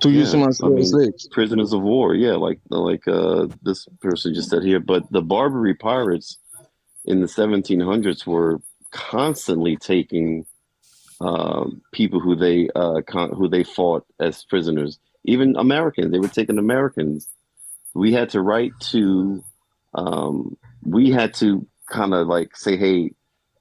to use Yeah, them as I mean, slaves. prisoners of war. Yeah, like this person just said here. But the Barbary pirates in the 1700s were constantly taking people who they fought as prisoners. Even Americans, they were taking Americans. We had to write to, we had to kind of like say, hey,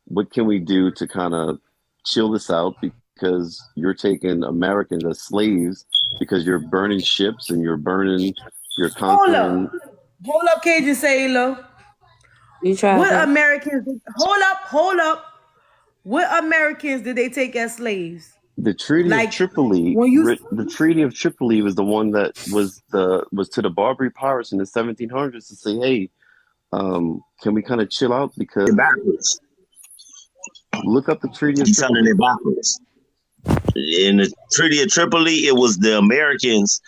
what can we do to kind of chill this out because you're taking Americans as slaves because you're burning ships and you're Hold up. conquering. Hold up, Cajun Sailor. You What traffic. Americans hold up. What Americans did they take as slaves? The Treaty of Like Tripoli, when you the Treaty of Tripoli was the one that was to the Barbary pirates in the 1700s to say, hey, can we kind of chill out because Backwards. look up the Treaty of He's telling Tripoli. it backwards. In the Treaty of Tripoli, it was the Americans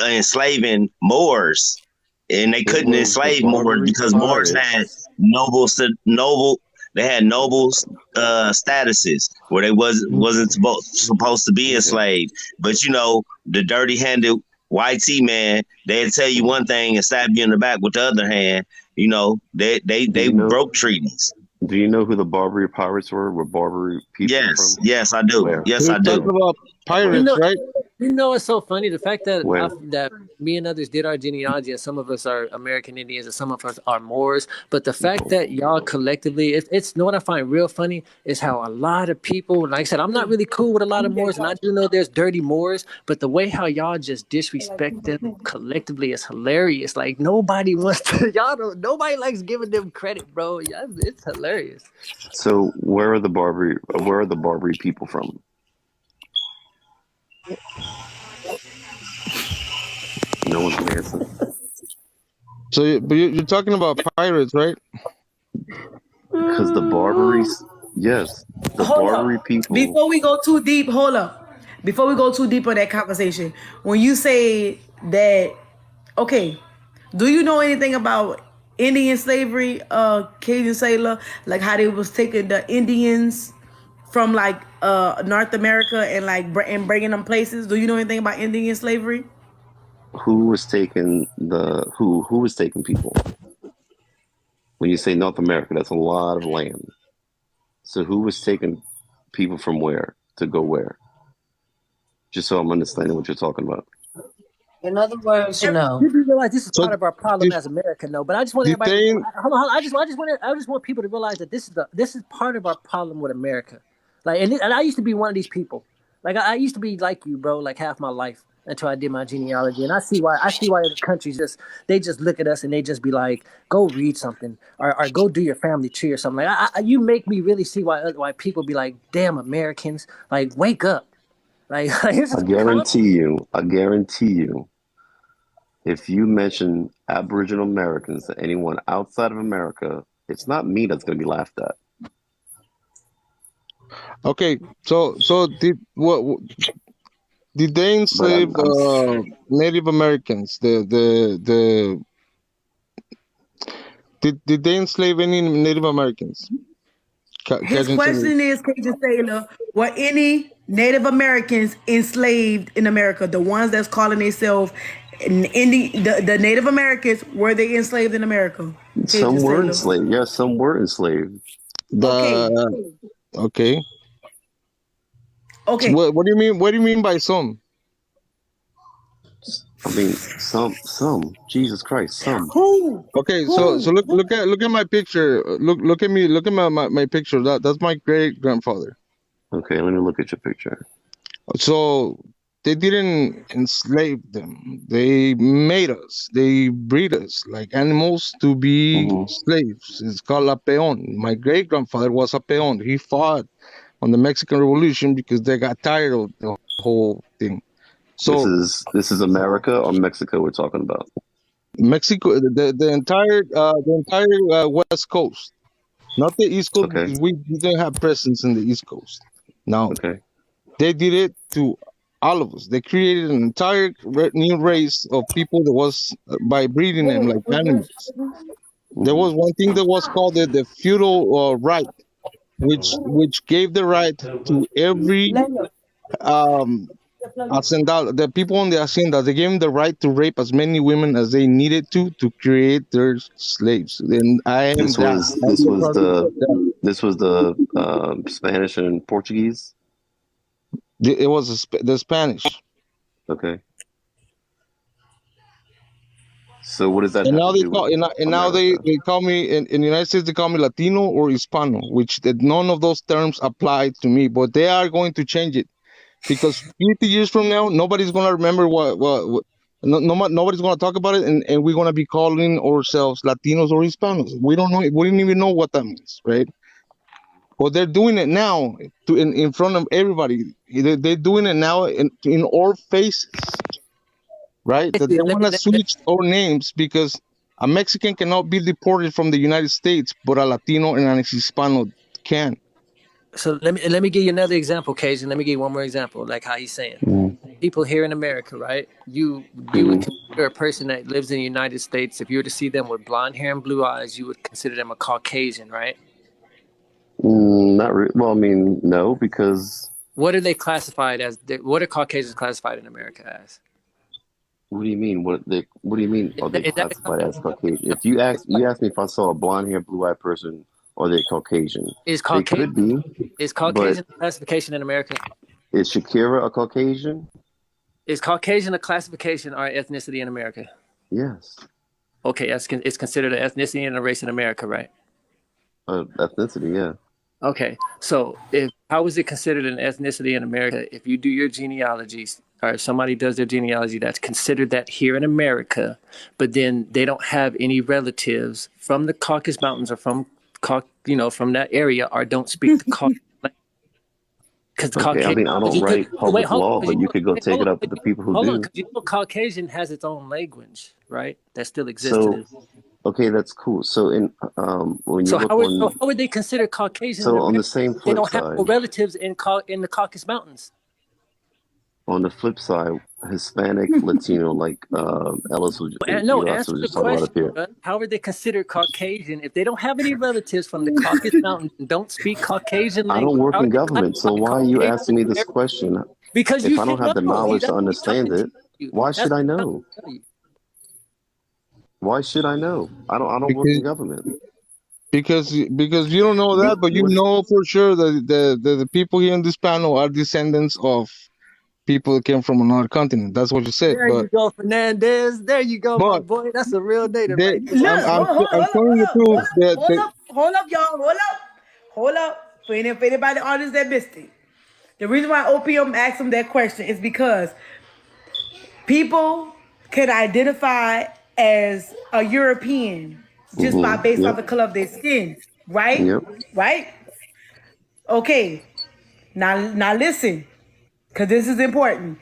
enslaving Moors, and they It couldn't was the enslave Moors Barbary because Moors had pirates. noble. They had noble statuses where they wasn't supposed to be Okay. enslaved. But you know, the dirty-handed white tea man, they'd tell you one thing and stab you in the back with the other hand. You know, Do they you know? broke treaties. Do you know who the Barbary pirates were? Were Barbary people Yes, from yes, I do. where? Yes, We're I do. talking about Where? You pirates, know, right? you know, it's so funny the fact that Where? that me and others did our genealogy, and some of us are American Indians, and some of us are Moors. But the fact No. that y'all collectively, it's know what I find real funny is how a lot of people, like I said, I'm not really cool with a lot of Moors, and I do know there's dirty Moors, but the way how y'all just disrespect them collectively is hilarious. Like nobody wants to, y'all don't, nobody likes giving them credit, bro. Yeah, it's hilarious. So where are the Barbary people from? No one can answer. So, but you're talking about pirates, right? Because the Barbaries, yes, the hold Barbary up. people. Before we go too deep, hold up. Before we go too deep on that conversation, when you say that, okay, do you know anything about Indian slavery, Cajun Sailor? Like how they was taking the Indians from like North America and like and bringing them places. Do you know anything about Indian slavery? Who was taking people? When you say North America, that's a lot of land. So who was taking people from where to go where? Just so I'm understanding what you're talking about. In other words, no. You do realize this is So part of our problem did, as America, no. But I just want did everybody. they? Hold on. I just want people to realize that this is part of our problem with America. Like, and I used to be one of these people. Like, I used to be like you, bro. Like half my life until I did my genealogy, and I see why. I see why the countries just look at us and they just be like, go read something or go do your family tree or something. Like, you make me really see why people be like, damn Americans, like wake up. Like, it's I just guarantee you, if you mention Aboriginal Americans to anyone outside of America, it's not me that's going to be laughed at. Okay, so did they But enslave Native Americans? Did they enslave any Native Americans? His Cajun Sailor. question is, Cajun Sailor, were any Native Americans enslaved in America? The ones that's calling themselves the Native Americans, were they enslaved in America? Cajun some were Sailor. enslaved. Yes, some were enslaved. Okay. The okay. Okay. What do you mean? What do you mean by some? I mean, some. Jesus Christ, some. Who? Okay, so look at my picture. Look at me. Look at my picture. That's my great grandfather. Okay, let me look at your picture. So they didn't enslave them. They made us. They breed us like animals to be Hmm. slaves. It's called a peon. My great grandfather was a peon. He fought on the Mexican Revolution because they got tired of the whole thing. This So is America or Mexico we're talking about. Mexico, the entire West Coast, not the East Coast, Okay, because we didn't have presence in the East Coast. Now okay. they did it to all of us. They created an entire new race of people that was by breeding them like animals. There Hmm. was one thing that was called the feudal right, which gave the right to every um Hacienda, the people on the hacienda, they gave them the right to rape as many women as they needed to create their slaves. And I am that. This was the Spanish and Portuguese. It was the Spanish. Okay. So what does that? And have now to they do call with and now they America? call me in the United States, they call me Latino or Hispano, which none of those terms apply to me, but they are going to change it because 50 years from now nobody's going to remember nobody's going to talk about it, and we're going to be calling ourselves Latinos or Hispanos. We didn't even know what that means, right? But they're doing it now in front of everybody. They're doing it now in our faces. Right? That they want to switch our names because a Mexican cannot be deported from the United States, but a Latino and an Hispano can. So let me give you another example, Cajun. Let me give you one more example, like how he's saying. People here in America, right? You would consider a person that lives in the United States, if you were to see them with blonde hair and blue eyes, you would consider them a Caucasian, right? Not really. Well, I mean, no, because what are they classified as? What are Caucasians classified in America as? What do you mean? What do you mean? Are they classified as Caucasian? If you ask me if I saw a blonde hair, blue eyed person, are they Caucasian? They could be. Is Caucasian a classification in America? Is Shakira a Caucasian? Is Caucasian a classification or ethnicity in America? Yes. Okay, it's considered an ethnicity and a race in America, right? Ethnicity, yeah. Okay, so how is it considered an ethnicity in America if you do your genealogies, or if somebody does their genealogy that's considered that here in America, but then they don't have any relatives from the Caucasus Mountains or from that area, or don't speak the Caucasus language? Okay, I mean, I don't write public law, but you could go take it up with the people who do. Hold on, because Caucasian has its own language, right? That still exists. Okay, that's cool. So when you how would they consider Caucasian? So on the same flip they don't side, have no relatives in the Caucasus Mountains. On the flip side, Hispanic, Latino, like Ellis was answer the question. How are they considered Caucasian if they don't have any relatives from the Caucasus Mountains and don't speak Caucasian language? I don't work in government, so why are you asking me this question? Because if I don't have the knowledge to understand it, why should I know? Why should I know? I don't work in government. Because you don't know that, but you know for sure that the people here in this panel are descendants of people that came from another continent. That's what you said. There you go, Fernandez. There you go, my boy. That's a real native. Right there. I'm telling you too. Hold up, y'all. Hold up. For anybody in the audience that missed it. The reason why Opium asked him that question is because people can identify as a European just based on the color of their skin, right? Yep. Right? Okay. Now listen, because this is important.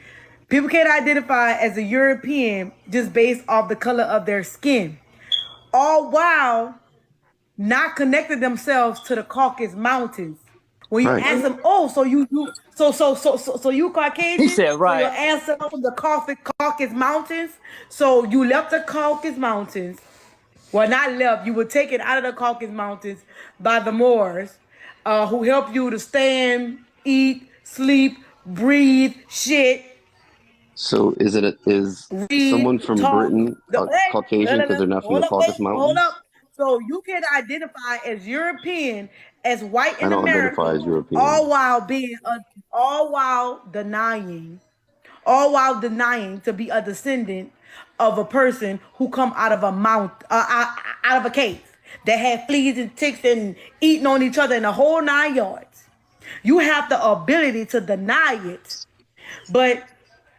People can't identify as a European just based off the color of their skin, all while not connecting themselves to the Caucasus Mountains. When you ask them, so you Caucasian? He said, right. So your answer from the Caucasus Mountains. So you left the Caucasus Mountains. Well, not left. You were taken out of the Caucasus Mountains by the Moors, who helped you to stand, eat, sleep, breathe, shit. So is someone from Britain Caucasian because they're not from the Caucasus Mountains? Hold up. So you can identify as European, as white in America, identify as European. all while denying to be a descendant of a person who come out of out of a cave that had fleas and ticks and eating on each other in the whole 9 yards. You have the ability to deny it, but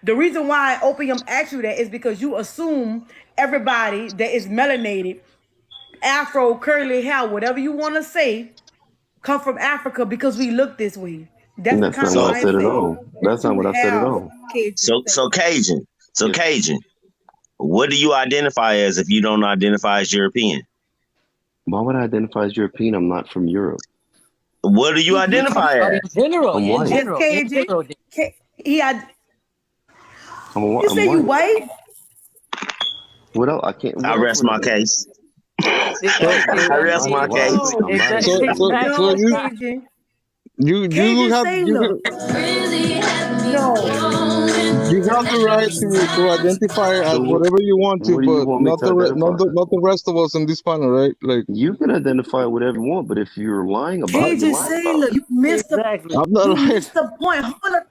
the reason why Opium asked you that is because you assume everybody that is melanated, Afro, curly hair, whatever you want to say, come from Africa because we look this way. That's not what I said at all. That's not what I said at all. So Cajun, what do you identify as if you don't identify as European? Why would I identify as European? I'm not from Europe. What do you identify as? In general. You say you white? What else? I can't. I rest my case. I rest my case. You have no. You have the right to identify as So whatever you want to, what do you but want me not to the identify? not the rest of us in this panel, right? Like, You can identify whatever you want, but if you're lying about it, you're Cajun lying about Sailor, it. you missed the Exactly. I'm not you lying. missed the point.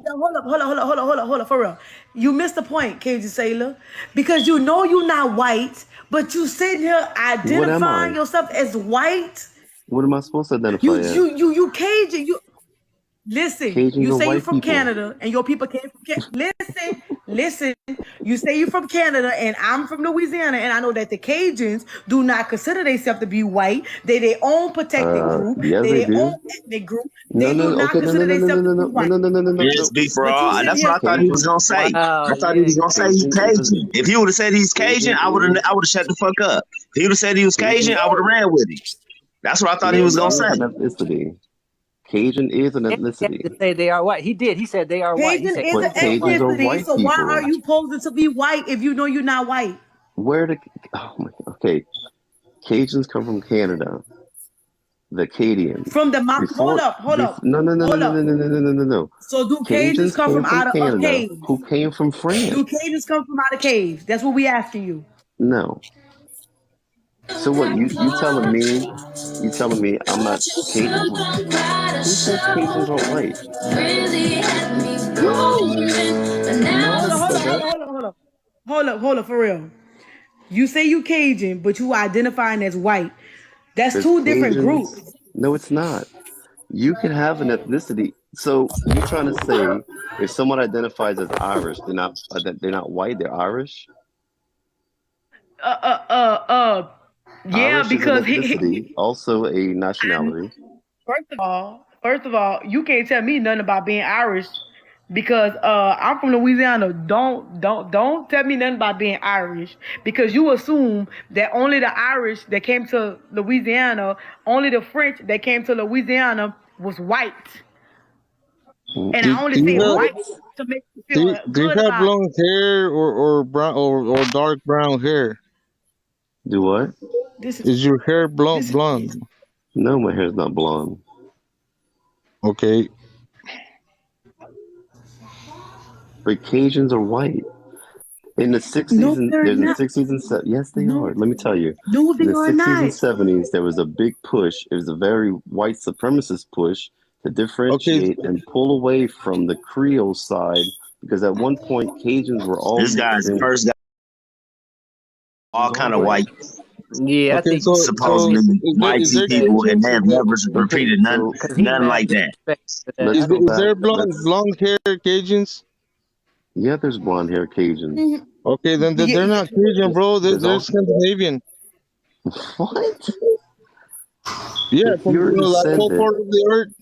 Hold up, for real. You missed the point, Cajun Sailor, because you know you're not white, but you sitting here What am identifying I? yourself as white. What am I supposed to identify You as? you Cajun. You listen. Cajuns You are say you're white from people. Canada and your people came from listen. You say you're from Canada and I'm from Louisiana, and I know that the Cajuns do not consider themselves to be white. They their own protected group. Yes, They they their own do. ethnic group. No, They do no, not okay, no, no, consider no, no, no, themselves no, to be no, white. no, no, no, no, no, Yes, no. big But you fraud. sitting That's what I here. thought he was gonna say. Wow. I thought he was gonna say he's Cajun. If he would have said he's Cajun, I would have shut the fuck up. If he would have said he was Cajun, I would have ran with him. That's what I thought he was Cajun gonna is say. an ethnicity. Cajun is an He had ethnicity. to say they are white. He did. He said they are white. He Cajun said is an But Cajuns are white. Cajuns are ethnicity, white so why people. are you posing to be white if you know you're not white? Where the oh my okay. Cajuns come from Canada. The Acadians. From the mouth. Hold up. No, no, no, no, Hold no, up. no, no, no, no, no, no. So do Cajuns Cajuns come came from from out of Canada, caves? who came from Do France. Cajuns come from out of caves? That's what we asking you. No. So what? You telling me I'm not Cajun? Who says Cajuns are white? Hold up, for real. You say you Cajun, but you identifying as white. That's Because two different Cajuns. groups. No, it's not. You can have an ethnicity. So you trying to say if someone identifies as Irish, they're not white, they're Irish? Yeah, Irish is an because ethnicity, also a nationality. First of all, you can't tell me nothing about being Irish because I'm from Louisiana. Don't tell me nothing about being Irish because you assume that only the Irish that came to Louisiana, only the French that came to Louisiana was white. And I only say white to make you feel do you good have about it. blonde hair or brown or dark brown hair? Do what? Is your hair blonde? No, my hair's not blonde. Okay. But Cajuns are white. In the 60s No, and they're there's in the not. 60s and yes, they No. are. Let me tell you. No, they In the are 60s not. and 70s, there was a big push. It was a very white supremacist push to differentiate and pull away from the Creole side because at one point Cajuns were all This guy's the first guy. All kind of white, Yeah, I Okay, think so supposedly white is there people, and Cajuns? they have never repeated so nothing like that. let's go Is back. there blonde hair Cajuns? Yeah, there's blonde hair Cajuns. Okay, then they're not Cajun, bro. They're also- Scandinavian. What? Yeah, If from you're a like whole descendant- part of the earth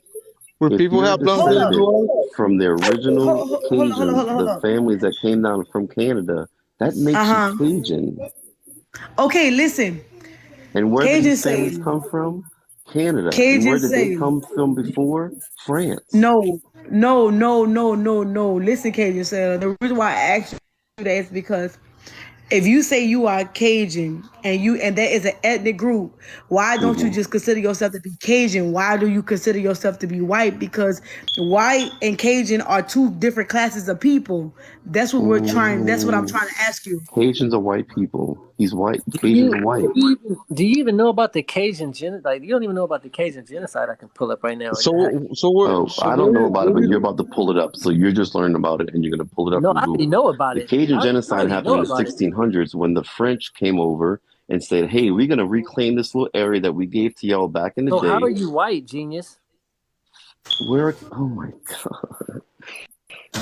where If people you're have a blonde hair. descendant from the original Hold up. Cajuns, the families that came down from Canada, that makes you Cajun. Okay, listen. And where did Cajun these families say- come from? Canada. Cajun And where did they say- come from before? France. No. Listen, Cajun Sailor. The reason why I asked you that is because if you say you are Cajun and that is an ethnic group, why don't you just consider yourself to be Cajun? Why do you consider yourself to be white? Because white and Cajun are two different classes of people. That's what we're trying. That's what I'm trying to ask you. Cajuns are white people. He's white. Cajuns are white. Do you even know about the Cajun genocide? Like, you don't even know about the Cajun genocide. I can pull up right now. So we're. I don't know about it, but you're about to pull it up. So you're just learning about it, and you're going to pull it up. No, from I already Google. know about The it. Cajun I genocide already happened in know the about it. 1600s when the French came over and said, "Hey, we're going to reclaim this little area that we gave to y'all back in the So day." how are you white, genius? Oh my god!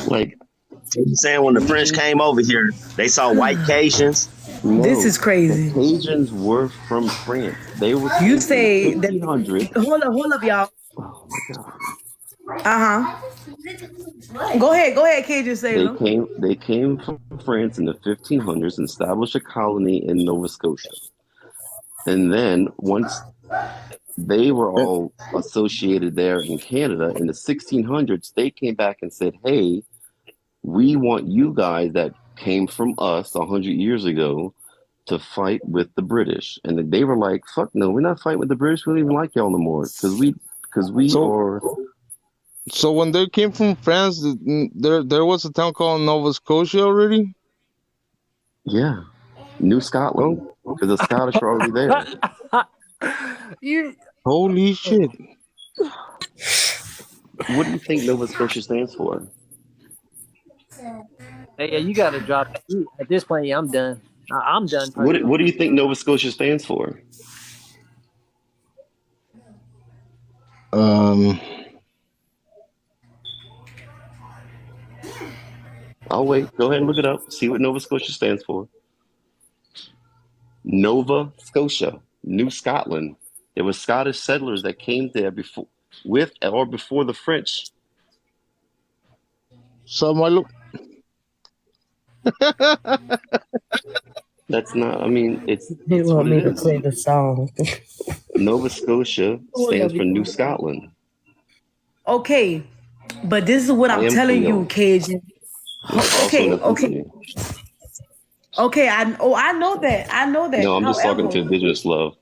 Like, You're saying when the French came over here, they saw white Cajuns. no, This is crazy. The Cajuns were from France. They were. You say that. 1500. Hold up, y'all. Oh my god! Go ahead, Cajun Sailor. They came from France in the 1500s and established a colony in Nova Scotia. And then once they were all associated there in Canada in the 1600s, they came back and said, "Hey, we want you guys that came from us 100 years ago to fight with the British." And they were like, "Fuck no, we're not fighting with the British. We don't even like y'all no more because we are." So when they came from France, there was a town called Nova Scotia already. Yeah, New Scotland, because the Scottish were already there. You Holy shit! What do you think Nova Scotia stands for? Hey, yeah, you got to drop it. At this point, yeah, I'm done. I'm done. What do you think Nova Scotia stands for? I'll wait. Go ahead and look it up. See what Nova Scotia stands for. Nova Scotia, New Scotland. There were Scottish settlers that came there before the French. So my look. That's not. I mean, it's He what want me it to is. play the song. Nova Scotia stands for New Scotland. Okay, but this is what I I'm am telling Creole. you, Cajun. Also Okay, an ethnicity. okay. I know that. I know that. No, I'm just talking to However, indigenous love.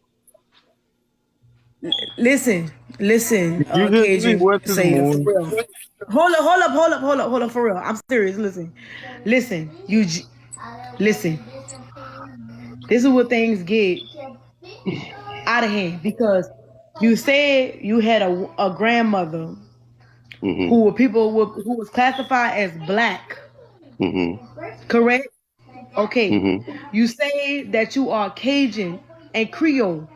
listen, You just really Cajun. went to the Say for moon. real. Hold up, for real. I'm serious. Listen, listen. Listen. This is what things get out of hand because you said you had a grandmother Mm-hmm. who was classified as black, Mm-hmm. correct? Okay. Mm-hmm. You say that you are Cajun and Creole,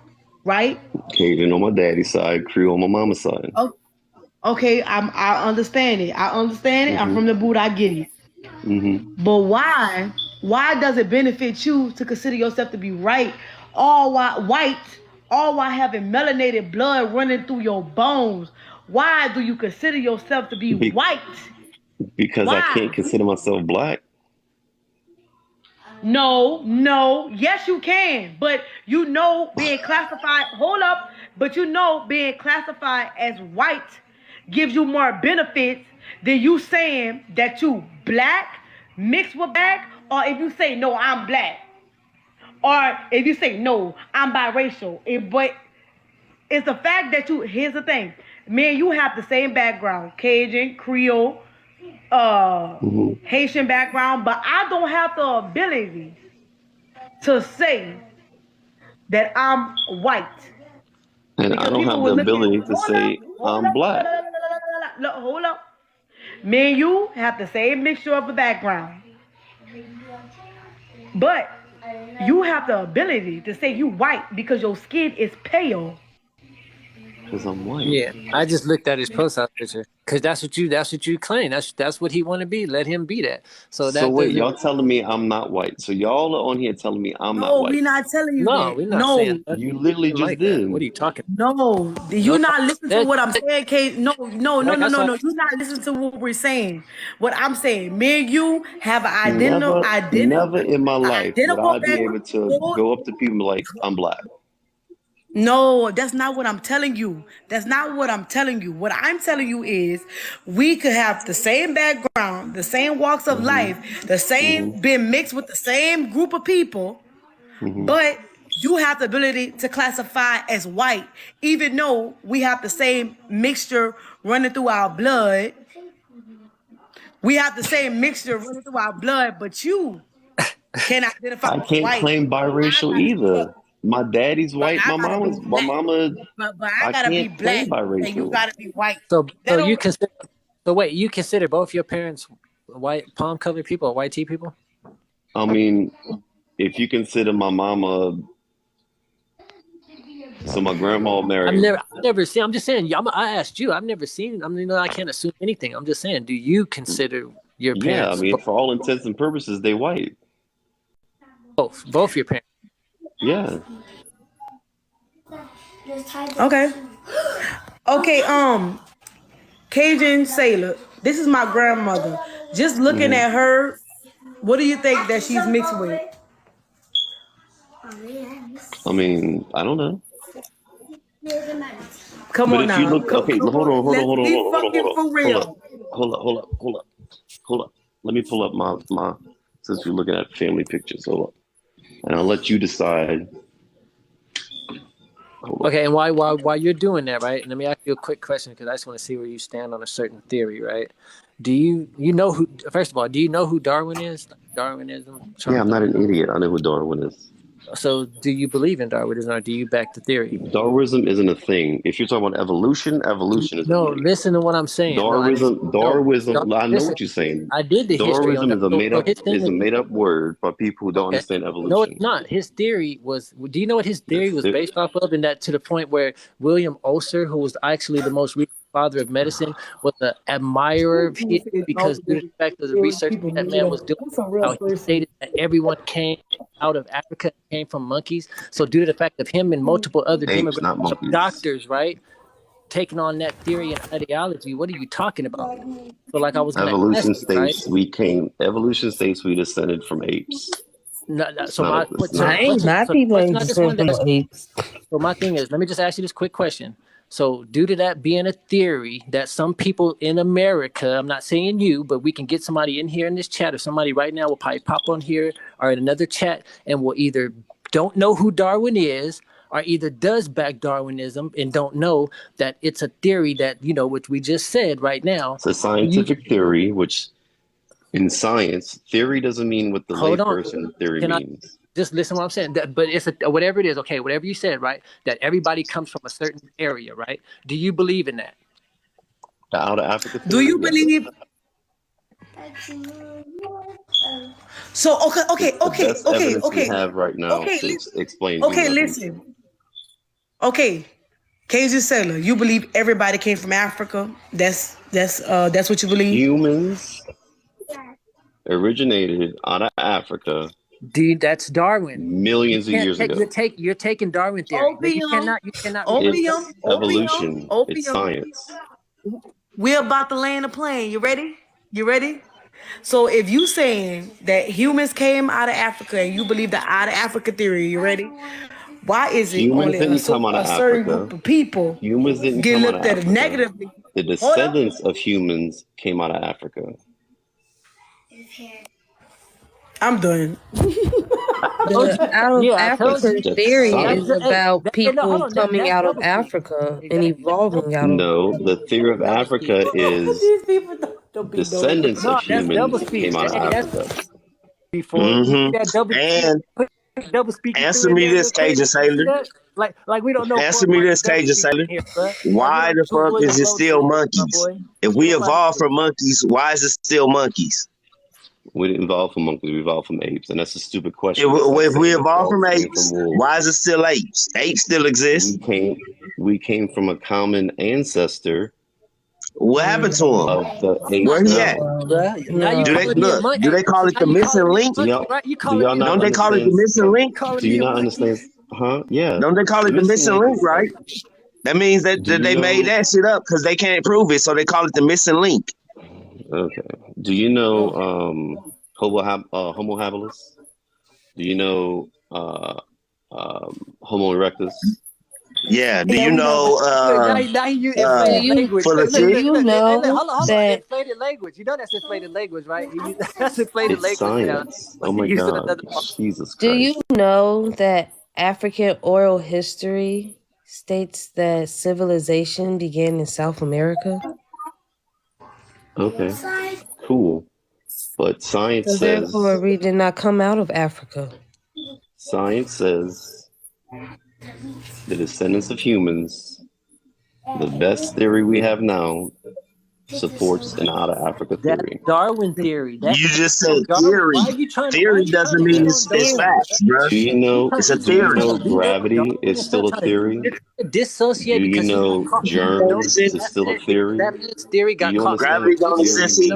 right? Cajun on my daddy's side, Creole on my mama's side. Oh, okay, I understand it. I'm Mm-hmm. from the boot. I get it. Mm-hmm. But why does it benefit you to consider yourself to be white, all while having melanated blood running through your bones? Why do you consider yourself to be Be- white? Because I Why? can't consider myself black. No, yes you can, but being classified. Hold up, but being classified as white gives you more benefits than you saying that you black mixed with black, or if you say no, I'm black, or if you say no, I'm biracial. But it's the fact that here's the thing, man, you have the same background, Cajun, Creole, Mm-hmm. Haitian background, but I don't have the ability to say that I'm white. And I Because don't people have will the look at ability to say I'm black. Hold up. Me and you have the same mixture of a background. But you have the ability to say you white because your skin is pale. Because I'm white. Yeah, I just looked at his profile picture because that's what you claim. That's what he want to be. Let him be that. So So that wait, doesn't. y'all telling me I'm not white. So y'all are on here telling me I'm not No, white. we're not telling you No, that. we're not saying that. You literally just Like did. that. What are you talking? No, you're not listening to what I'm saying, Kate. No. Like I saw- You're not listening to what we're saying. What I'm saying, me and you have an Never in my life would identical I be able to go up to people and be like, I'm black. No, that's not what I'm telling you. That's not what I'm telling you. What I'm telling you is we could have the same background, the same walks of life, the same been mixed with the same group of people, but you have the ability to classify as white, even though we have the same mixture running through our blood. We have the same mixture running through our blood, but you can identify I as can't white. claim biracial either. My daddy's white. I My gotta mama's. be My black. mama. But I I gotta be can't black, claim and you biracial. gotta be white. So That you don't- consider. So wait, you consider both your parents white palm colored people or white tea people? I mean, if you consider my mama. So my grandma married. I've never seen. I'm just saying. I asked you. I've never seen. I mean, I can't assume anything. I'm just saying. Do you consider your Yeah, I parents? mean, for all intents and purposes, they white. Both your parents. Yeah. Okay. Okay, Cajun Sailor. This is my grandmother. Just looking at her, what do you think that she's mixed with? I mean, I don't know. Come But on if you now. look, okay, hold on. Let's be fucking for real. Hold up. Let me pull up my since we're looking at family pictures. Hold up. And I'll let you decide Hold on. Okay, and while you're doing that, right? Let me ask you a quick question because I just want to see where you stand on a certain theory, right? Do you know who? First of all, do you know who Darwin is? Darwinism. Yeah, I'm not an idiot. I know who Darwin is. So, do you believe in Darwinism, or do you back the theory? Darwinism isn't a thing. If you're talking about evolution, evolution is No, a thing. listen to what I'm saying. Darwinism. I know listen, what you're saying. I did the history on Darwinism that. is a made up word by people who don't Okay. understand evolution. No, it's not. His theory was. Do you know what his theory was based off of? And that to the point where William Osler, who was actually the most recent father of medicine, was an admirer of his because due to the fact of the research that man was doing, how he stated that everyone came out of Africa, came from monkeys. So due to the fact of him and multiple other Apes, not demographics of monkeys. doctors, right, taking on that theory and ideology, what are you talking about? So like I was gonna Evolution ask you, right? states evolution states we descended from apes. So my people ain't descended from apes. So my thing is, let me just ask you this quick question. So due to that being a theory that some people in America, I'm not saying you, but we can get somebody in here in this chat, or somebody right now will probably pop on here or in another chat and will either don't know who Darwin is or either does back Darwinism and don't know that it's a theory that, which we just said right now. It's a scientific theory, which in science, theory doesn't mean what the layperson theory means. Just listen to what I'm saying. But it's whatever it is, okay, whatever you said, right? That everybody comes from a certain area, right? Do you believe in that? The out of Africa theory? Do you believe? So okay. We have right now to explain. Okay, listen. Okay, Cajun Sailor, you believe everybody came from Africa? That's what you believe? Humans originated out of Africa. Dude, that's Darwin. Millions of years ago. You're taking Darwin theory. You cannot. It's evolution. It's science. We're about to land a plane. You ready? So if you saying that humans came out of Africa and you believe the out of Africa theory, you ready? Why is it only a certain group of people get looked at negatively? The descendants of humans came out of Africa. I'm done. The out of Africa theory is about people coming out of Africa and evolving out of. No, the theory of Africa is descendants of humans came out of Africa. And answer me this, Cajun Sailor. Like we don't know. Answer me this, Cajun Sailor. Why the fuck is it still monkeys? If we evolved from monkeys, why is it still monkeys? We didn't evolve from monkeys. We evolved from apes, and that's a stupid question. If we evolved from apes, why is it still apes? Apes still exist. We came from a common ancestor. What happened to him? Where he at? Do they call it the missing link? Don't they call it the missing link? Do you not understand? Huh? Yeah. Don't they call it the missing link, right? That means that they made that shit up because they can't prove it, so they call it the missing link. Okay. Do you know Homo habilis? Do you know Homo erectus? Yeah. Do you know? Do you know that? Inflated language. You know that's inflated language, right? That's inflated language. Science. Oh my God. Jesus Christ. Do you know that African oral history states that civilization began in South America? Okay, cool. But science says... Therefore, we did not come out of Africa. Science says the descendants of humans, the best theory we have now, supports an out of Africa theory. That Darwin theory. You just said theory. Theory doesn't mean it's facts, bro. Do you know? It's a theory. Do you know gravity is still a theory? Dissociate. Do you know germs is still a theory? That means theory got caught. Gravity don't exist either.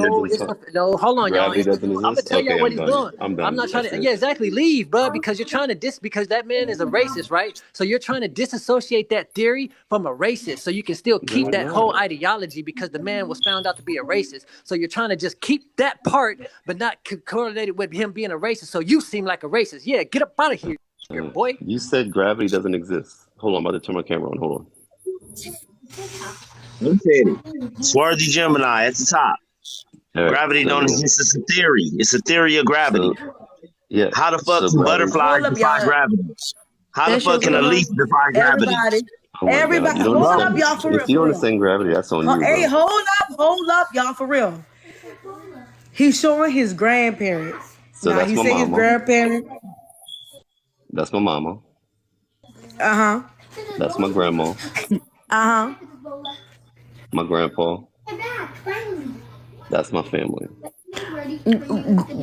No, hold on, y'all. Gravity doesn't exist. I'm gonna tell y'all what he's doing. I'm done. I'm not trying to. Yeah, exactly. Leave, bro, because you're trying to because that man is a racist, right? So you're trying to disassociate that theory from a racist, so you can still keep that whole ideology because the man was found out to be a racist. So you're trying to just keep that part, but not correlated with him being a racist. So you seem like a racist. Yeah, get up out of here, boy. You said gravity doesn't exist. Hold on, I'm about to turn my camera on. Hold on. Who said it? Swarthy Gemini at the top. Right, gravity don't exist. It's a theory. It's a theory of gravity. Yeah. How the fuck do butterflies defy gravity? How the That's fuck your can a grandma? leaf defy gravity? Everybody, Oh my God. everybody, You don't hold understand. up, y'all, for real, If you don't for real. understand gravity, that's on you, Hey, bro. hold up, y'all, for real. He's showing his grandparents. So Now that's he my say his mama. grandparents. That's my mama. Uh That's my grandma. huh. My grandpa. That's my family.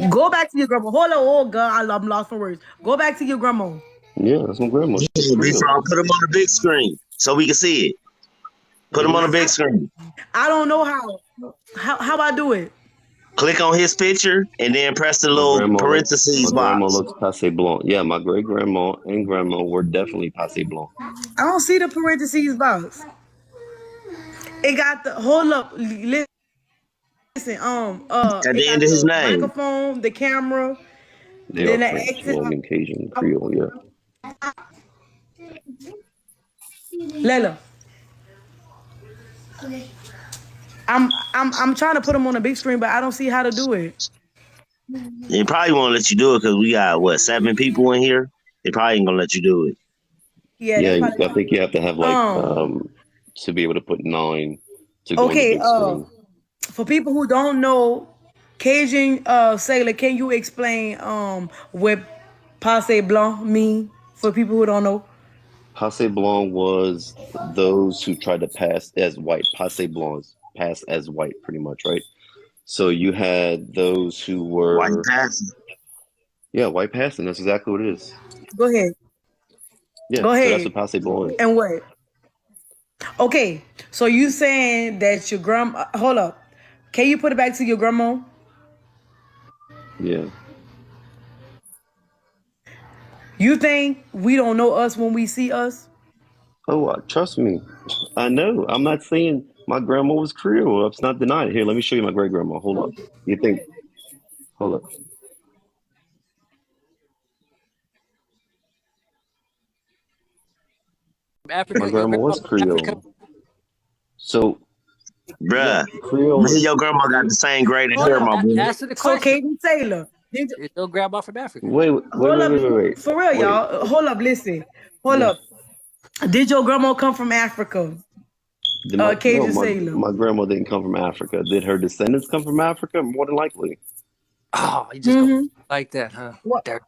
Go back to your grandma. Hold on, oh God, I'm lost for words. Go back to your grandma. Yeah, that's my grandma. She's Big Creole. Frog, put him on the big screen so we can see it. Put him on the big screen. I don't know how. How I do it? Click on his picture and then press the My little grandma. parentheses My grandma box. looks passe blanc. Yeah, my great grandma and grandma were definitely passe blanc. I don't see the parentheses box. It got the hold up. Listen, At it the end got of his the name. microphone, the camera, They then are the French, exit. Roman, Cajun, Creole. Yeah. Lela. I'm trying to put them on a big screen, but I don't see how to do it. They probably won't let you do it because we got what 7 people in here. They probably ain't gonna let you do it. Yeah, Yeah, that's I think you have to have like Um, to be able to put 9 to go on the okay. big screen. For people who don't know, Cajun Sailor, can you explain what passe blanc mean for people who don't know? Passe blanc was those who tried to pass as white. Passe blancs pass as white, pretty much, right? So you had those who White were, passing. yeah, white passing. That's exactly what it is. Go ahead. Yeah, Go so that's ahead. what passe blanc is. And what? Okay, so you saying that your grandma? Hold up. Can you put it back to your grandma? Yeah. You think we don't know us when we see us? Oh, trust me. I know. I'm not saying my grandma was Creole. Let's not deny it. Here, let me show you my great grandma. Hold up. You think? Hold up. Africa, My your grandma grandma was from Africa. Creole. So, yeah, Bruh. Creole. Me and your grandma got the same grade of Hold hair, up. my boy. Answer the So question. Cajun Sailor, did you, Is your grandma from Africa? Wait. hold up, for real, y'all. Hold up, listen. Hold Yeah. up. Did your grandma come from Africa? Cajun Sailor. My grandma didn't come from Africa. Did her descendants come from Africa? More than likely. Oh, you just go like that, huh? Dirt.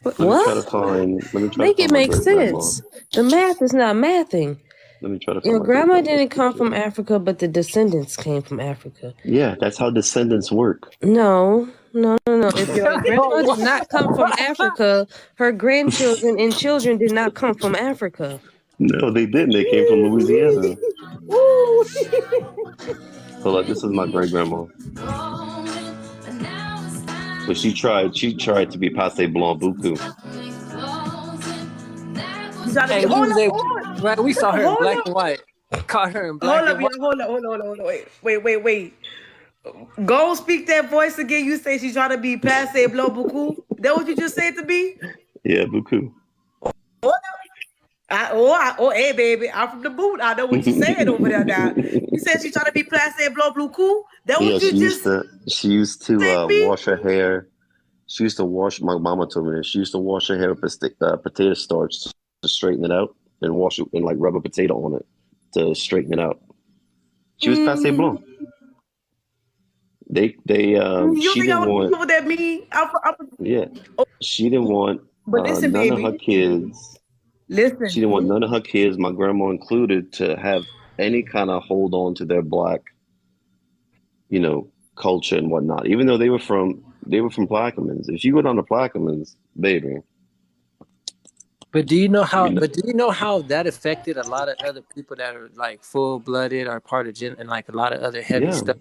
Let me try to What? find. Let me try Make to it find my make great grandma. sense. The math is not mathing. Let me try to find Your my great grandma grandma's didn't come picture. from Africa, but the descendants came from Africa. Yeah, that's how descendants work. No. If your grandma did not come from Africa, her grandchildren and children did not come from Africa. No, they didn't. They came from Louisiana. Hold on, this is my great grandma. But she tried to be passe blanc buku. Hey, we was able, right? We saw her in black and white. Caught her in black and white. Hold up. Wait. Go speak that voice again. You say she's trying to be passe blanc beaucoup. That what you just said to me? Yeah, buku. Hey, baby, I'm from the boot. I know what you said over there now. You said she's trying to be passe blanc beaucoup. That what Yeah, you just she used to said to me? wash her hair. She used to wash. My mama told me this. She used to wash her hair with potato starch to straighten it out, and wash it and like rub a potato on it to straighten it out. She was passe blanc. She didn't want. What that mean? Yeah, she didn't want But listen, none baby. of her kids. Listen. She didn't want none of her kids, my grandma included, to have any kind of hold on to their black, culture and whatnot. Even though they were from Plaquemines. If you go down to Plaquemines, baby. But do you know how? But do you know how that affected a lot of other people that are like full-blooded or part of and like a lot of other heavy stuff?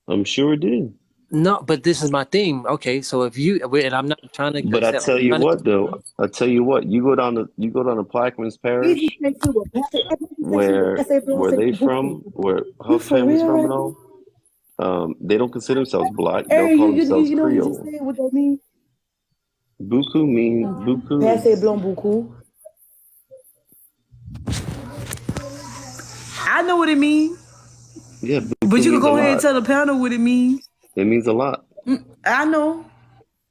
I'm sure it did. No, but this is my theme. Okay, so if you and I'm not trying to. But I tell you what, though. I tell you what. You go down to Plaquemines Parish, where they from, where her family's from, and all. They don't consider themselves black. They'll call themselves Creole. What that mean? Buku means buku. Passe blanc beaucoup. I know what it means. Yeah, but you can go ahead and tell the panel what it means. It means a lot. I know.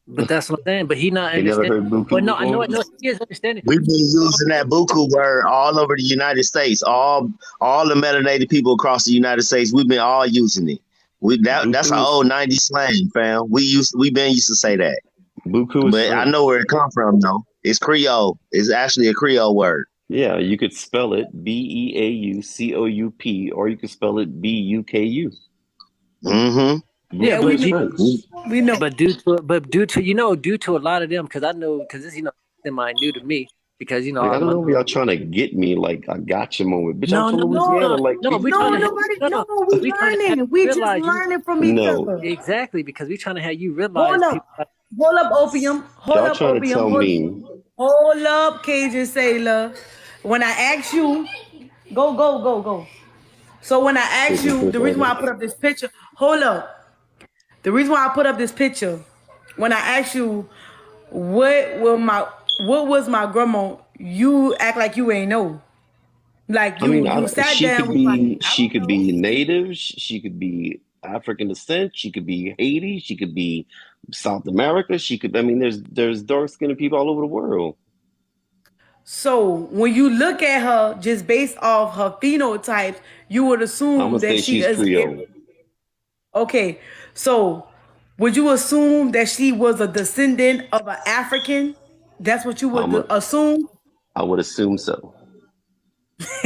But that's what I'm saying. But he not You never understanding. heard buku But no, I know before? it. No, he is understanding. We've been using that buku word all over the United States. All the melanated people across the United States, we've been all using it. That's an Buku, old 90s slang, fam. We've been used to say that. buku is But I know French. where it come from though. It's Creole. It's actually a Creole word. Yeah, you could spell it BEAUCOUP, or you could spell it BUKU. Mm-hmm. Yeah, Yeah, we Buku is know. French. We know. but due to a lot of them, because I know, because this semi new to me, because Like, I our don't know mother. if y'all trying to get me like a gotcha moment. Bitch, I'm No, from no, Louisiana. No, Like, no. be We no, trying to cool. nobody. no. No, we We trying to have learning. you We just realize learning from each No, other. exactly, because we trying to have you realize Hold people. up. Hold up, opium. Hold y'all up, trying to opium. tell me. Hold up, Cajun Sailor. When I ask you, go. So when I ask Cajun you, the reason why I Sailor. put up this picture, hold up. The reason why I put up this picture, when I asked you, what was my grandma, you act like you ain't know. Like I mean, you sat down, was like, I she don't could know. be native, she could be African descent, she could be Haiti, she could be South America, she could. I mean, there's dark skinned people all over the world. So when you look at her just based off her phenotypes, you would I'm gonna assume that say she she's is Creole. okay. So would you assume that she was a descendant of an African? That's what you would I'm a, assume. I would assume so.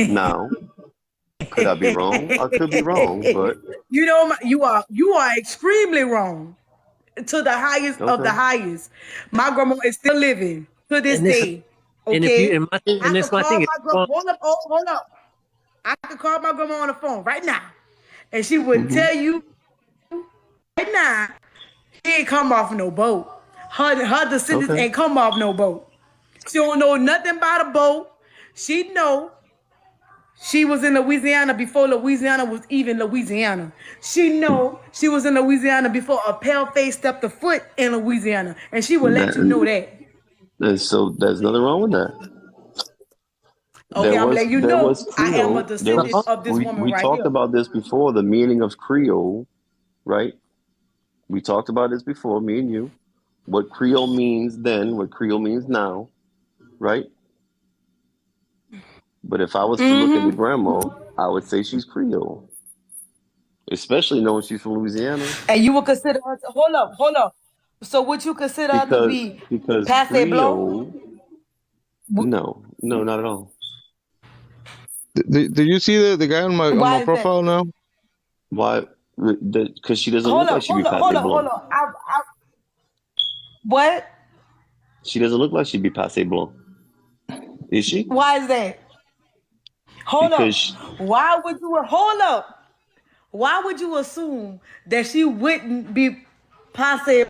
Now, could I be wrong? I could be wrong, but You know, you are extremely wrong to the highest of the okay. highest. My grandma is still living to this And this, day. and if you, Okay, and I this could my call thing. If my you grandma. want, Hold up. I could call my grandma on the phone right now, and she would Hmm. tell you right now she ain't come off no boat. Her descendants Okay. ain't come off no boat. She don't know nothing about a boat. She know she was in Louisiana before Louisiana was even Louisiana. She know she was in Louisiana before a pale face stepped a foot in Louisiana, and she will let That you know that. and so there's nothing wrong with that. Okay, I'm letting you There know was I am a Creole. There descendant was well, of this woman we right talked here. about this before, the meaning of Creole, right? We talked about this before, me and you. What Creole means then, what Creole means now, right? But if I was to look into Mm-hmm. grandma, I would say she's Creole, especially knowing she's from Louisiana, And you would consider her. Hold up. So would you consider her to be because passe blanc? Creole, no, not at all. Do you see the guy on my Why is that? profile now? Why? Because she doesn't look like she'd be passe Hold blanc. up. What? She doesn't look like she'd be passe blanc, is she? Why is that? Hold up. Because Why would you hold up? Why would you assume that she wouldn't be passe?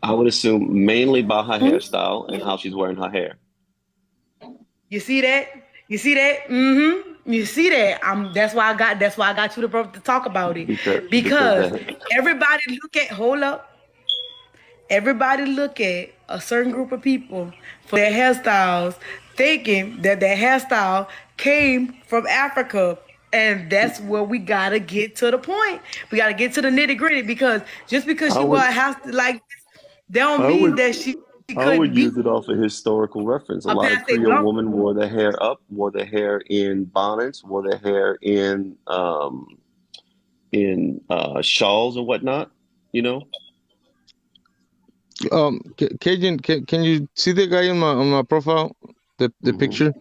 I would assume mainly by her Hmm? hairstyle and how she's wearing her hair. You see that? You see that? Mm-hmm. You see that? That's why I got you to talk about it. Because Because that. everybody look at hold up. Everybody look at a certain group of people for their hairstyles, thinking that their hairstyle came from Africa. And that's where we gotta get to the point. We gotta get to the nitty gritty because just because I she wore would a house like this, that don't I mean would that she I would couldn't be use it off a historical reference. A a lot of passe Creole blanc. women wore their hair up, wore their hair in bonnets, wore their hair in shawls and whatnot. You know, Cajun, can you see the guy on my profile? The hmm picture?